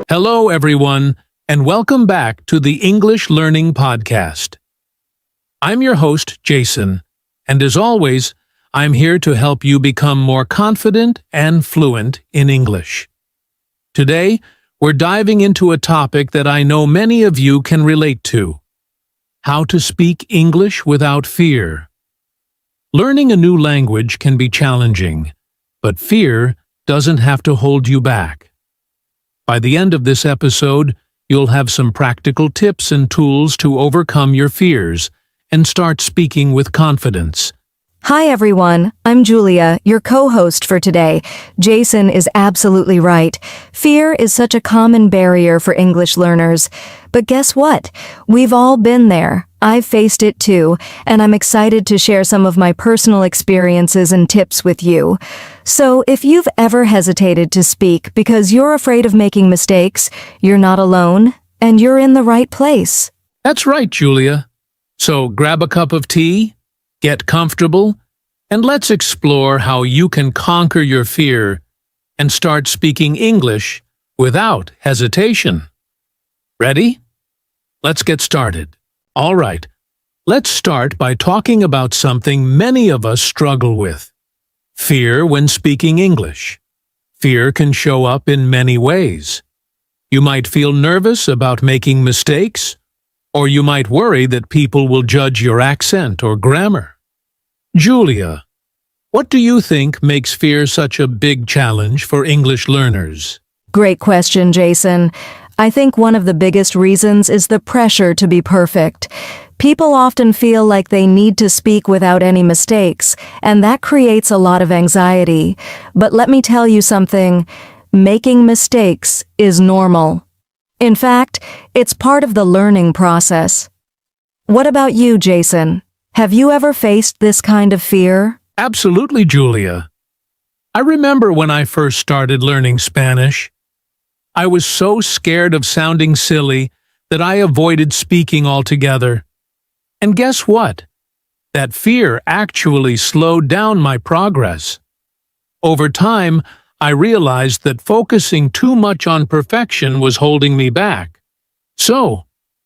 Hello, everyone, and welcome back to the English Learning Podcast. I'm your host, Jason, and as always, I'm here to help you become more confident and fluent in English. Today, we're diving into a topic that I know many of you can relate to: how to speak English without fear. Learning a new language can be challenging, but fear doesn't have to hold you back. By the end of this episode, you'll have some practical tips and tools to overcome your fears and start speaking with confidence. Hi everyone, I'm Julia, your co-host for today. Jason is absolutely right. Fear is such a common barrier for English learners. But guess what? We've all been there. I've faced it too, and I'm excited to share some of my personal experiences and tips with you. So if you've ever hesitated to speak because you're afraid of making mistakes, you're not alone, and you're in the right place. That's right, Julia. So grab a cup of tea, get comfortable, and let's explore how you can conquer your fear and start speaking English without hesitation. Ready? Let's get started. All right, let's start by talking about something many of us struggle with: fear when speaking English. Fear can show up in many ways. You might feel nervous about making mistakes, or you might worry that people will judge your accent or grammar. Julia, what do you think makes fear such a big challenge for English learners? Great question, Jason. I think one of the biggest reasons is the pressure to be perfect. People often feel like they need to speak without any mistakes, and that creates a lot of anxiety. But let me tell you something, making mistakes is normal. In fact, it's part of the learning process. What about you, Jason? Have you ever faced this kind of fear? Absolutely, Julia. I remember when I first started learning Spanish. I was so scared of sounding silly that I avoided speaking altogether. And guess what? That fear actually slowed down my progress. Over time, I realized that focusing too much on perfection was holding me back. So,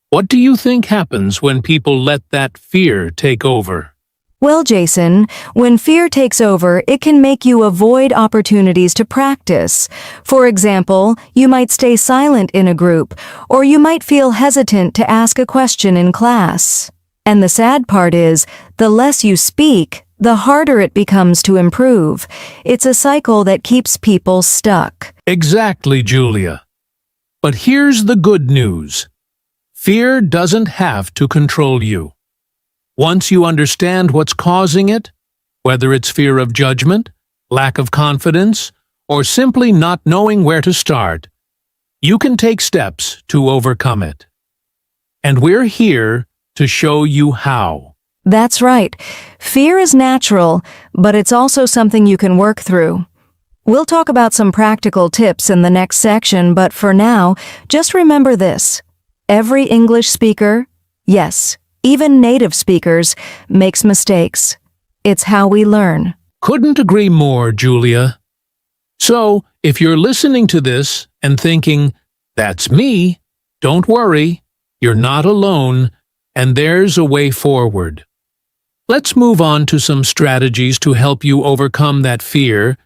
what do you think happens when people let that fear take over? Well, Jason, when fear takes over, it can make you avoid opportunities to practice. For example, you might stay silent in a group, or you might feel hesitant to ask a question in class. And the sad part is, the less you speak, the harder it becomes to improve. It's a cycle that keeps people stuck. Exactly, Julia. But here's the good news. Fear doesn't have to control you. Once you understand what's causing it, whether it's fear of judgment, lack of confidence, or simply not knowing where to start, you can take steps to overcome it. And we're here to show you how. That's right. Fear is natural, but it's also something you can work through. We'll talk about some practical tips in the next section, but for now, just remember this. Every English speaker, yes, even native speakers, makes mistakes. It's how we learn. Couldn't agree more, Julia. So, if you're listening to this and thinking, "That's me," don't worry, you're not alone, and there's a way forward. Let's move on to some strategies to help you overcome that fear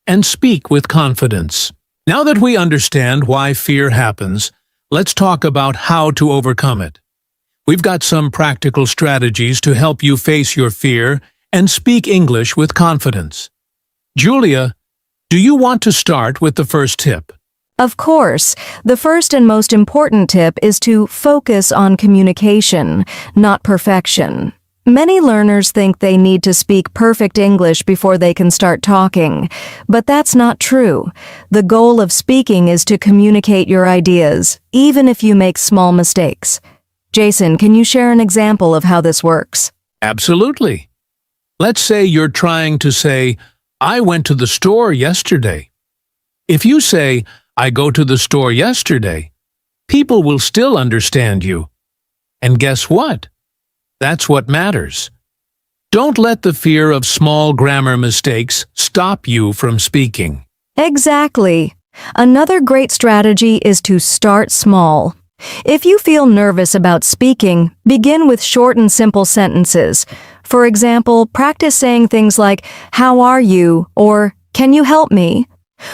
and speak with confidence. Now that we understand why fear happens, let's talk about how to overcome it. We've got some practical strategies to help you face your fear and speak English with confidence. Julia, do you want to start with the first tip? Of course, the first and most important tip is to focus on communication, not perfection. Many learners think they need to speak perfect English before they can start talking, but that's not true. The goal of speaking is to communicate your ideas, even if you make small mistakes. Jason, can you share an example of how this works? Absolutely. Let's say you're trying to say, "I went to the store yesterday." If you say, "I go to the store yesterday," people will still understand you. And guess what? That's what matters. Don't let the fear of small grammar mistakes stop you from speaking. Exactly. Another great strategy is to start small. If you feel nervous about speaking, begin with short and simple sentences. For example, practice saying things like, "How are you?" or "Can you help me?"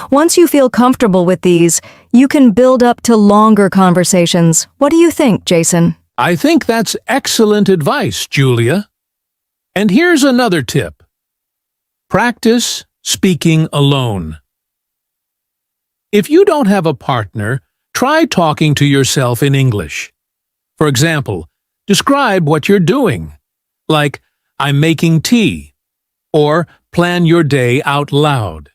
Once you feel comfortable with these, you can build up to longer conversations. What do you think, Jason? I think that's excellent advice, Julia. And here's another tip. Practice speaking alone. If you don't have a partner, try talking to yourself in English. For example, describe what you're doing, like, "I'm making tea," or plan your day out loud.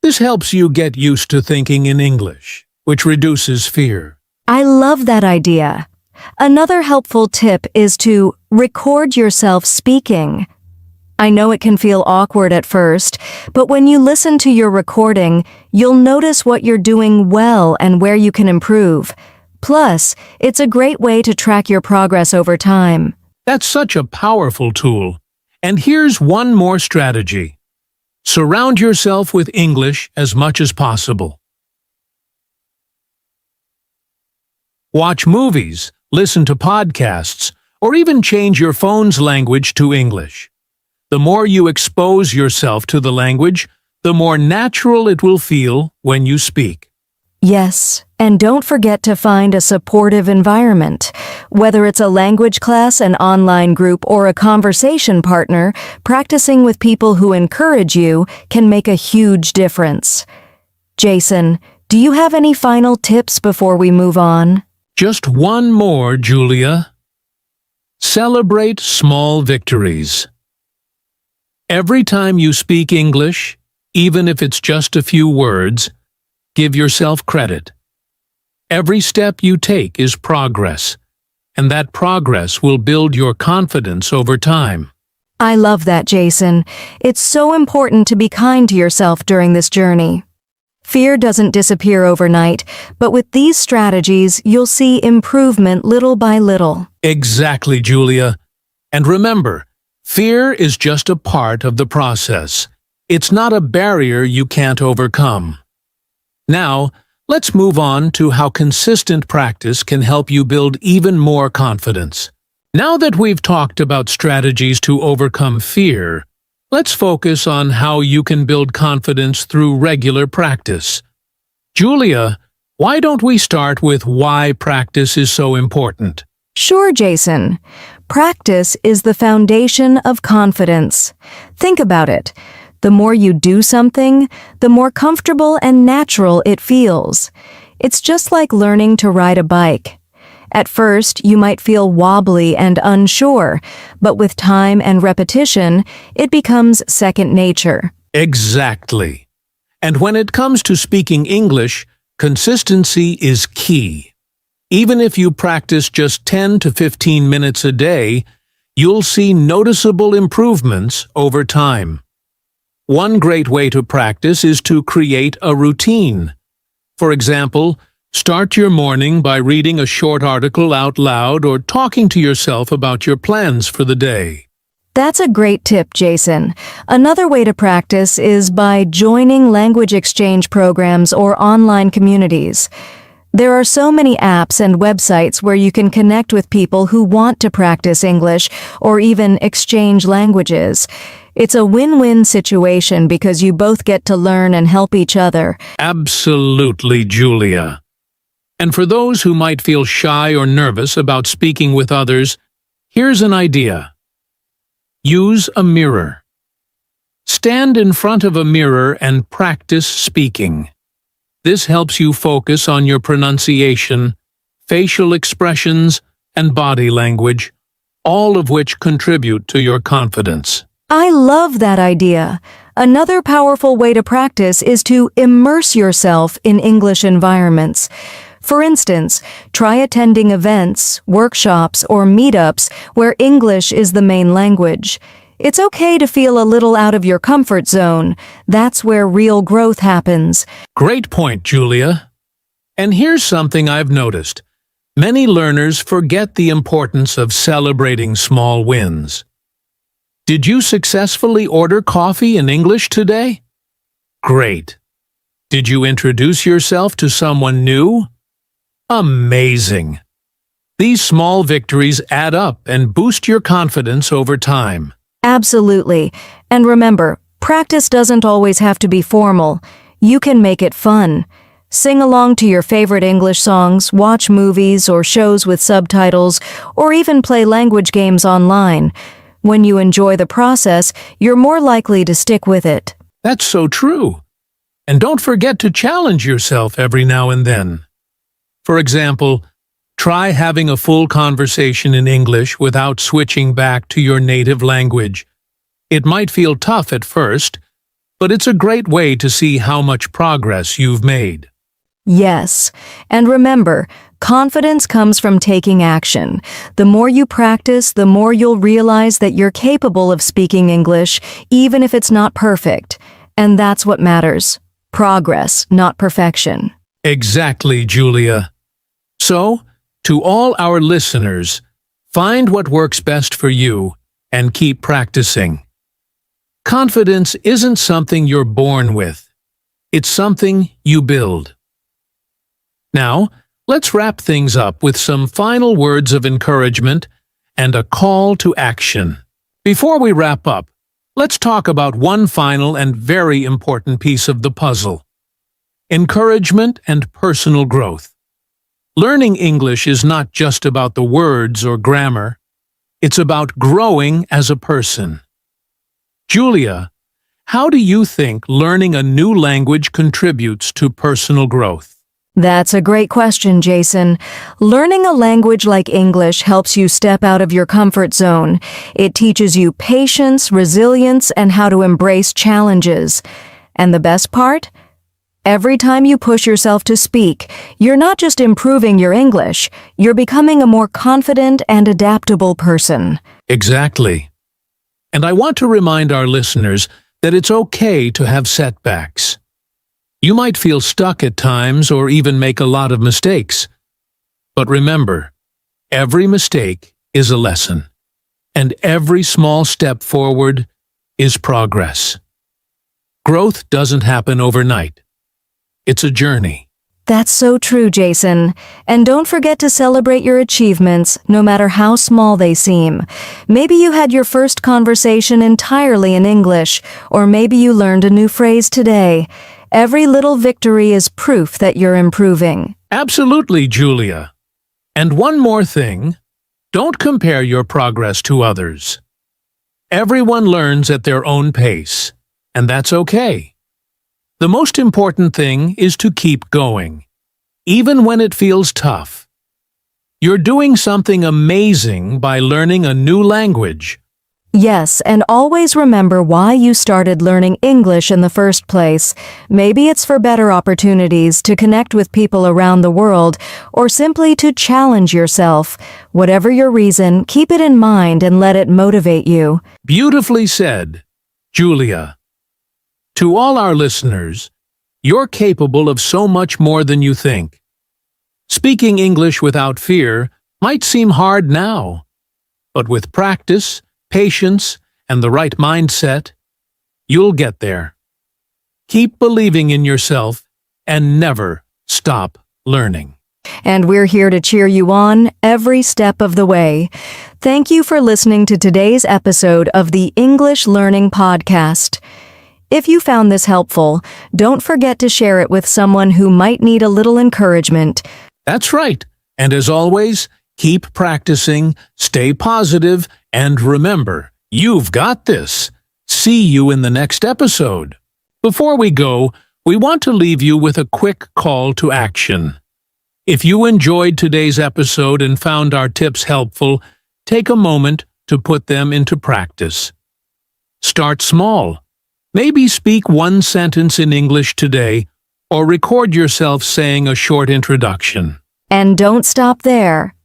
This helps you get used to thinking in English, which reduces fear. I love that idea. Another helpful tip is to record yourself speaking. I know it can feel awkward at first, but when you listen to your recording, you'll notice what you're doing well and where you can improve. Plus, it's a great way to track your progress over time. That's such a powerful tool. And here's one more strategy. Surround yourself with English as much as possible. Watch movies, listen to podcasts, or even change your phone's language to English. The more you expose yourself to the language, the more natural it will feel when you speak. Yes, and don't forget to find a supportive environment. Whether it's a language class, an online group, or a conversation partner, practicing with people who encourage you can make a huge difference. Jason, do you have any final tips before we move on? Just one more, Julia. Celebrate small victories. Every time you speak English, even if it's just a few words, give yourself credit. Every step you take is progress, and that progress will build your confidence over time. I love that, Jason. It's so important to be kind to yourself during this journey. Fear doesn't disappear overnight, but with these strategies, you'll see improvement little by little. Exactly, Julia. And remember, fear is just a part of the process. It's not a barrier you can't overcome. Now, let's move on to how consistent practice can help you build even more confidence. Now that we've talked about strategies to overcome fear, let's focus on how you can build confidence through regular practice. Julia, why don't we start with why practice is so important? Sure, Jason. Practice is the foundation of confidence. Think about it. The more you do something, the more comfortable and natural it feels. It's just like learning to ride a bike. At first, you might feel wobbly and unsure, but with time and repetition, it becomes second nature. Exactly. And when it comes to speaking English, consistency is key. Even if you practice just 10 to 15 minutes a day, you'll see noticeable improvements over time. One great way to practice is to create a routine. For example, start your morning by reading a short article out loud or talking to yourself about your plans for the day. That's a great tip, Jason. Another way to practice is by joining language exchange programs or online communities. There are so many apps and websites where you can connect with people who want to practice English or even exchange languages. It's a win-win situation because you both get to learn and help each other. Absolutely, Julia. And for those who might feel shy or nervous about speaking with others, here's an idea. Use a mirror. Stand in front of a mirror and practice speaking. This helps you focus on your pronunciation, facial expressions, and body language, all of which contribute to your confidence. I love that idea. Another powerful way to practice is to immerse yourself in English environments. For instance, try attending events, workshops, or meetups where English is the main language. It's okay to feel a little out of your comfort zone. That's where real growth happens. Great point, Julia. And here's something I've noticed. Many learners forget the importance of celebrating small wins. Did you successfully order coffee in English today? Great. Did you introduce yourself to someone new? Amazing. These small victories add up and boost your confidence over time. Absolutely. And remember, practice doesn't always have to be formal. You can make it fun. Sing along to your favorite English songs, watch movies or shows with subtitles, or even play language games online. When you enjoy the process, you're more likely to stick with it. That's so true. And don't forget to challenge yourself every now and then. For example, try having a full conversation in English without switching back to your native language. It might feel tough at first, but it's a great way to see how much progress you've made. Yes, and remember, confidence comes from taking action. The more you practice, the more you'll realize that you're capable of speaking English, even if it's not perfect. And that's what matters. Progress, not perfection. Exactly, Julia. So, to all our listeners, find what works best for you and keep practicing. Confidence isn't something you're born with. It's something you build. Now, let's wrap things up with some final words of encouragement and a call to action. Before we wrap up, let's talk about one final and very important piece of the puzzle: encouragement and personal growth. Learning English is not just about the words or grammar. It's about growing as a person. Julia, how do you think learning a new language contributes to personal growth? That's a great question, Jason. Learning a language like English helps you step out of your comfort zone. It teaches you patience, resilience, and how to embrace challenges. And the best part? Every time you push yourself to speak, you're not just improving your English, you're becoming a more confident and adaptable person. Exactly. And I want to remind our listeners that it's okay to have setbacks. You might feel stuck at times or even make a lot of mistakes. But remember, every mistake is a lesson, and every small step forward is progress. Growth doesn't happen overnight. It's a journey. That's so true, Jason. And don't forget to celebrate your achievements, no matter how small they seem. Maybe you had your first conversation entirely in English, or maybe you learned a new phrase today. Every little victory is proof that you're improving. Absolutely, Julia. And one more thing, don't compare your progress to others. Everyone learns at their own pace, and that's okay. The most important thing is to keep going, even when it feels tough. You're doing something amazing by learning a new language. Yes, and always remember why you started learning English in the first place. Maybe it's for better opportunities to connect with people around the world, or simply to challenge yourself. Whatever your reason, keep it in mind and let it motivate you. Beautifully said, Julia. To all our listeners, you're capable of so much more than you think. Speaking English without fear might seem hard now, but with practice, patience, and the right mindset, you'll get there. Keep believing in yourself and never stop learning. And we're here to cheer you on every step of the way. Thank you for listening to today's episode of the English Learning Podcast. If you found this helpful, don't forget to share it with someone who might need a little encouragement. That's right. And as always, keep practicing, stay positive, and remember, you've got this. See you in the next episode. Before we go, we want to leave you with a quick call to action. If you enjoyed today's episode and found our tips helpful, take a moment to put them into practice. Start small. Maybe speak one sentence in English today, or record yourself saying a short introduction. And don't stop there.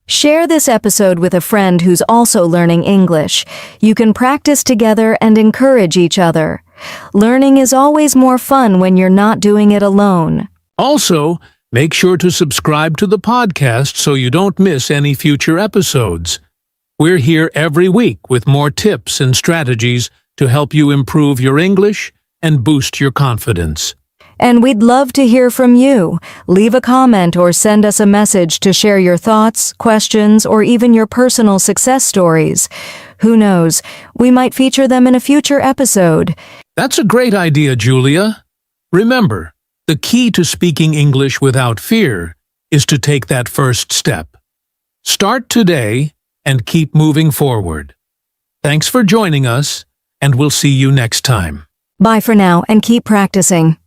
Share this episode with a friend who's also learning English. You can practice together and encourage each other. Learning is always more fun when you're not doing it alone. Also, make sure to subscribe to the podcast so you don't miss any future episodes. We're here every week with more tips and strategies to help you improve your English and boost your confidence. And we'd love to hear from you. Leave a comment or send us a message to share your thoughts, questions, or even your personal success stories. Who knows, we might feature them in a future episode. That's a great idea, Julia. Remember, the key to speaking English without fear is to take that first step. Start today and keep moving forward. Thanks for joining us, and we'll see you next time. Bye for now and keep practicing.